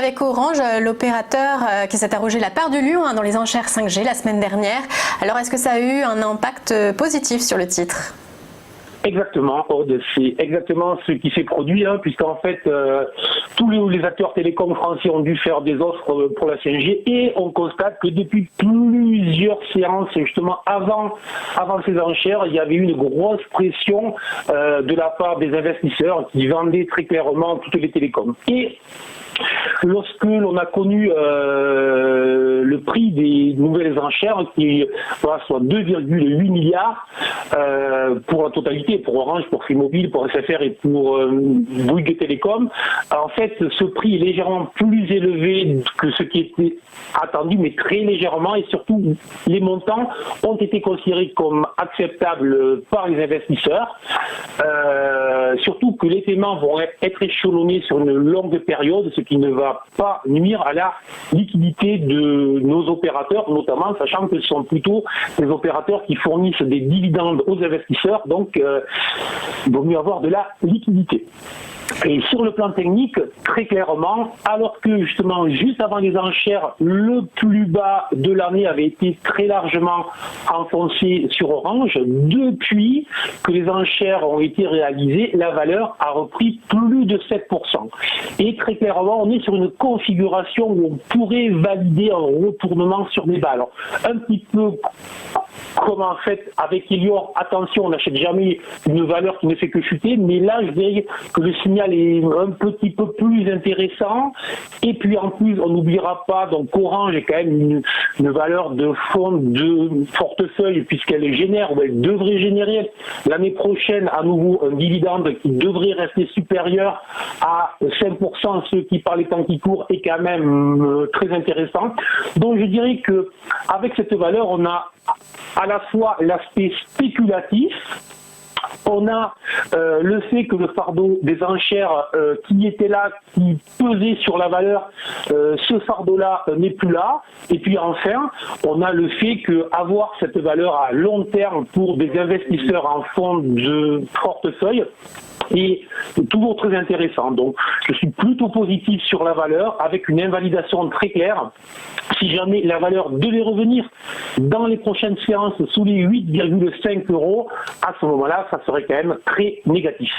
avec Orange, l'opérateur qui s'est arrogé la part du lion dans les enchères 5G la semaine dernière. Alors, est-ce que ça a eu un impact positif sur le titre ? Exactement, c'est exactement ce qui s'est produit, puisqu'en fait, tous les acteurs télécoms français ont dû faire des offres pour la 5G et on constate que depuis plusieurs séances, justement avant ces enchères, il y avait une grosse pression de la part des investisseurs qui vendaient très clairement toutes les télécoms. Et lorsque l'on a connu le prix des nouvelles enchères, qui soit 2,8 milliards pour la totalité, pour Orange, pour Free Mobile, pour SFR et pour Bouygues Télécom, en fait, ce prix est légèrement plus élevé que ce qui était attendu, mais très légèrement, et surtout, les montants ont été considérés comme acceptables par les investisseurs, surtout que les paiements vont être échelonnés sur une longue période, ce qui ne va pas nuire à la liquidité de nos opérateurs, notamment sachant que ce sont plutôt des opérateurs qui fournissent des dividendes aux investisseurs, donc il vaut mieux avoir de la liquidité. Et sur le plan technique, très clairement, alors que justement, juste avant les enchères, le plus bas de l'année avait été très largement enfoncé sur Orange, depuis que les enchères ont été réalisées, la valeur a repris plus de 7%. Et très clairement, on est sur une configuration où on pourrait valider un retournement sur des bas. Alors, un petit peu comme en fait avec Elior, attention, on n'achète jamais une valeur qui ne fait que chuter, mais là je dirais que le signal est un petit peu plus intéressant, et puis en plus on n'oubliera pas, donc Orange est quand même une valeur de fonds de portefeuille, puisqu'elle génère, ou elle devrait générer l'année prochaine à nouveau un dividende qui devrait rester supérieur à 5%, ce qui par les temps qui courent est quand même très intéressant. Donc je dirais que avec cette valeur, on a à la fois l'aspect spéculatif, on a le fait que le fardeau des enchères qui était là, qui pesait sur la valeur, ce fardeau-là n'est plus là. Et puis enfin, on a le fait qu'avoir cette valeur à long terme pour des investisseurs en fonds de portefeuille est toujours très intéressant. Donc je suis plutôt positif sur la valeur, avec une invalidation très claire. Si jamais la valeur devait revenir dans les prochaines séances sous les 8,5 €, à ce moment-là, ça serait quand même très négatif.